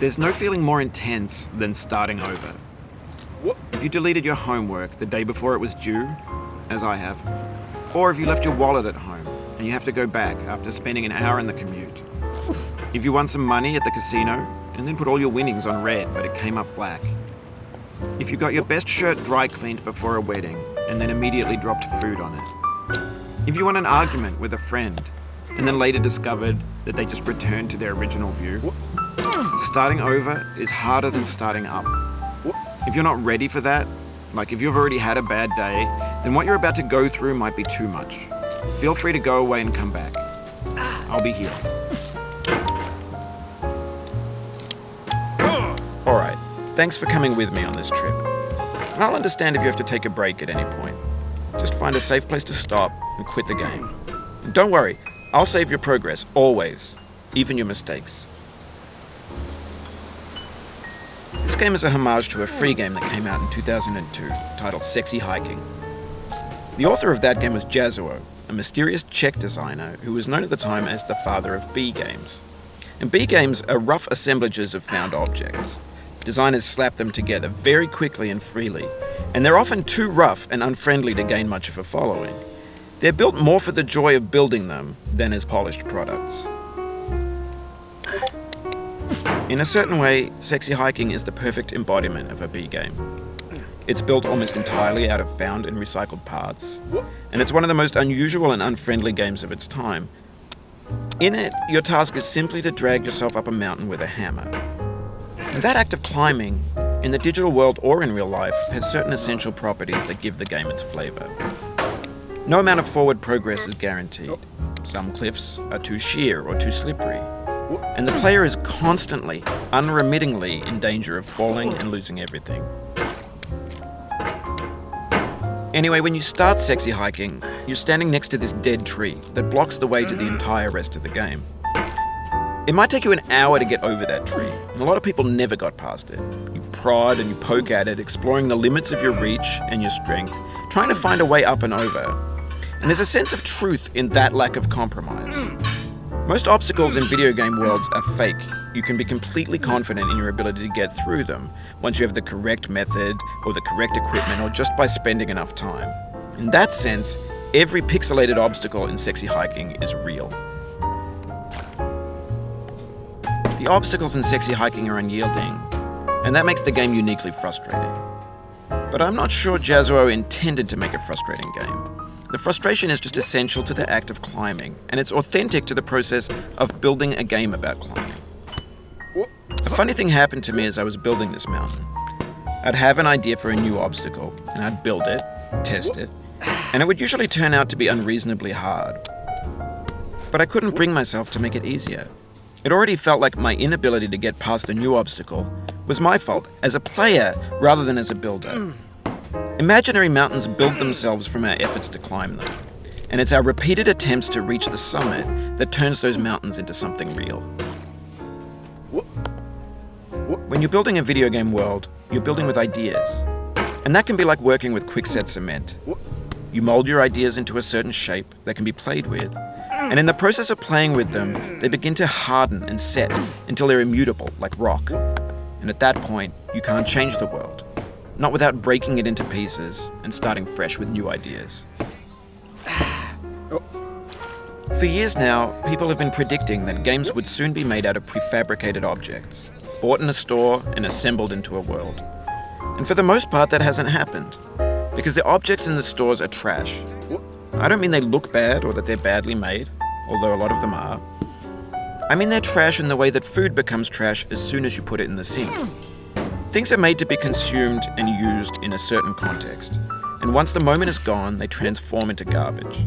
There's no feeling more intense than starting over. If you deleted your homework the day before it was due, as I have, or if you left your wallet at home and you have to go back after spending an hour in the commute. If you won some money at the casino and then put all your winnings on red but it came up black. If you got your best shirt dry cleaned before a wedding and then immediately dropped food on it. If you won an argument with a friend and then later discovered that they just returned to their original view. Starting over is harder than starting up. If you're not ready for that, like if you've already had a bad day, then what you're about to go through might be too much. Feel free to go away and come back. I'll be here. Alright, thanks for coming with me on this trip. I'll understand if you have to take a break at any point. Just find a safe place to stop and quit the game. And don't worry, I'll save your progress, always, even your mistakes. This game is a homage to a free game that came out in 2002, titled Sexy Hiking. The author of that game was Jazuo, a mysterious Czech designer who was known at the time as the father of B games. And B games are rough assemblages of found objects. Designers slap them together very quickly and freely, and they're often too rough and unfriendly to gain much of a following. They're built more for the joy of building them than as polished products. In a certain way, Sexy Hiking is the perfect embodiment of a B game. It's built almost entirely out of found and recycled parts, and it's one of the most unusual and unfriendly games of its time. In it, your task is simply to drag yourself up a mountain with a hammer. And that act of climbing, in the digital world or in real life, has certain essential properties that give the game its flavor. No amount of forward progress is guaranteed. Some cliffs are too sheer or too slippery. And the player is constantly, unremittingly in danger of falling and losing everything. Anyway, when you start Sexy Hiking, you're standing next to this dead tree that blocks the way to the entire rest of the game. It might take you an hour to get over that tree, and a lot of people never got past it. You prod and you poke at it, exploring the limits of your reach and your strength, trying to find a way up and over. And there's a sense of truth in that lack of compromise. Most obstacles in video game worlds are fake. You can be completely confident in your ability to get through them once you have the correct method or the correct equipment or just by spending enough time. In that sense, every pixelated obstacle in Sexy Hiking is real. The obstacles in Sexy Hiking are unyielding, and that makes the game uniquely frustrating. But I'm not sure Jazuo intended to make a frustrating game. The frustration is just essential to the act of climbing, and it's authentic to the process of building a game about climbing. A funny thing happened to me as I was building this mountain. I'd have an idea for a new obstacle, and I'd build it, test it, and it would usually turn out to be unreasonably hard. But I couldn't bring myself to make it easier. It already felt like my inability to get past the new obstacle was my fault as a player rather than as a builder. Imaginary mountains build themselves from our efforts to climb them, and it's our repeated attempts to reach the summit that turns those mountains into something real. When you're building a video game world, you're building with ideas, and that can be like working with quickset cement. You mold your ideas into a certain shape that can be played with, and in the process of playing with them, they begin to harden and set until they're immutable, like rock. And at that point, you can't change the world. Not without breaking it into pieces and starting fresh with new ideas. For years now, people have been predicting that games would soon be made out of prefabricated objects, bought in a store and assembled into a world. And for the most part, that hasn't happened, because the objects in the stores are trash. I don't mean they look bad or that they're badly made, although a lot of them are. I mean they're trash in the way that food becomes trash as soon as you put it in the sink. Things are made to be consumed and used in a certain context, And once the moment is gone, they transform into garbage.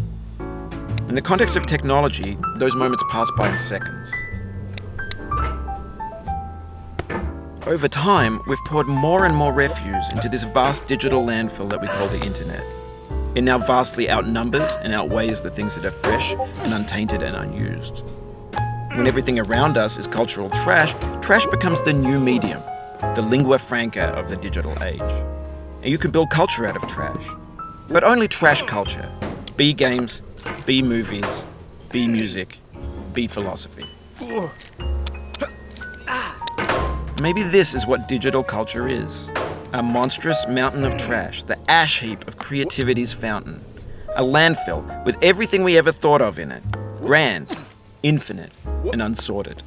In the context of technology, those moments pass by in seconds. Over time, we've poured more and more refuse into this vast digital landfill that we call the internet. It now vastly outnumbers and outweighs the things that are fresh and untainted and unused. When everything around us is cultural trash, trash becomes the new medium, the lingua franca of the digital age. And you can build culture out of trash. But only trash culture. B games, B movies, B music, B philosophy. Maybe this is what digital culture is. A monstrous mountain of trash, the ash heap of creativity's fountain. A landfill with everything we ever thought of in it. Grand, infinite, and unsorted.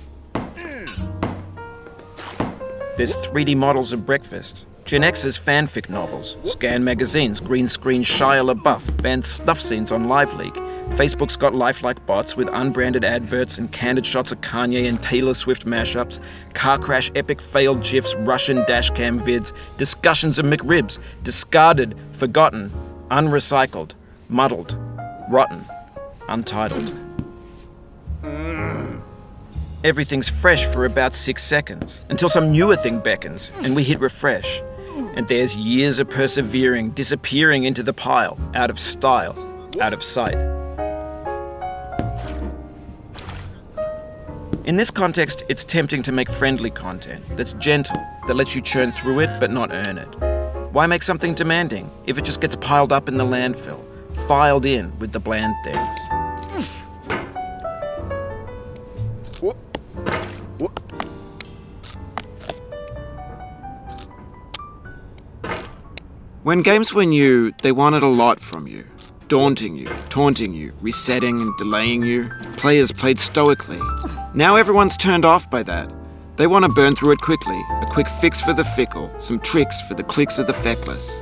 There's 3D models of breakfast, Gen X's fanfic novels, scan magazines, green screen Shia LaBeouf, banned snuff scenes on LiveLeak. Facebook's got lifelike bots with unbranded adverts and candid shots of Kanye and Taylor Swift mashups, car crash epic failed GIFs, Russian dashcam vids, discussions of McRibs, discarded, forgotten, unrecycled, muddled, rotten, untitled. Everything's fresh for about 6 seconds, until some newer thing beckons, and we hit refresh. And there's years of persevering, disappearing into the pile, out of style, out of sight. In this context, it's tempting to make friendly content that's gentle, that lets you churn through it but not earn it. Why make something demanding if it just gets piled up in the landfill, filed in with the bland things? When games were new, they wanted a lot from you. Daunting you, taunting you, resetting and delaying you. Players played stoically. Now everyone's turned off by that. They want to burn through it quickly, a quick fix for the fickle, some tricks for the clicks of the feckless.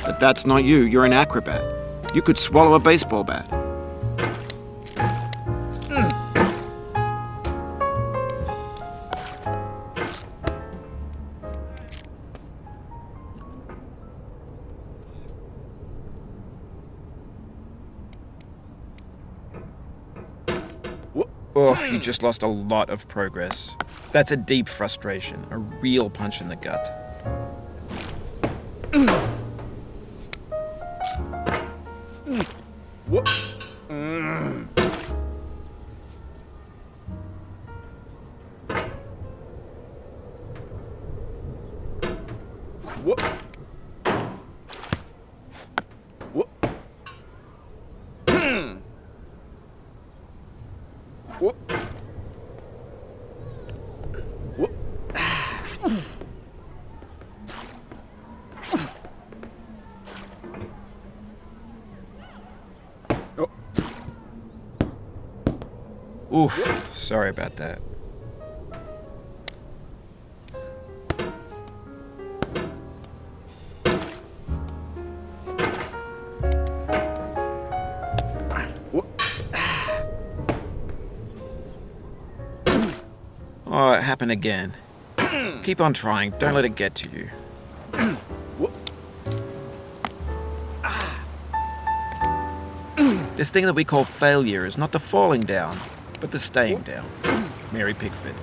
But that's not you, you're an acrobat. You could swallow a baseball bat. Oh, you just lost a lot of progress. That's a deep frustration, a real punch in the gut. Oof, sorry about that. Oh, it happened again. Keep on trying, don't let it get to you. This thing that we call failure is not the falling down, but the staying down. Mary Pickford.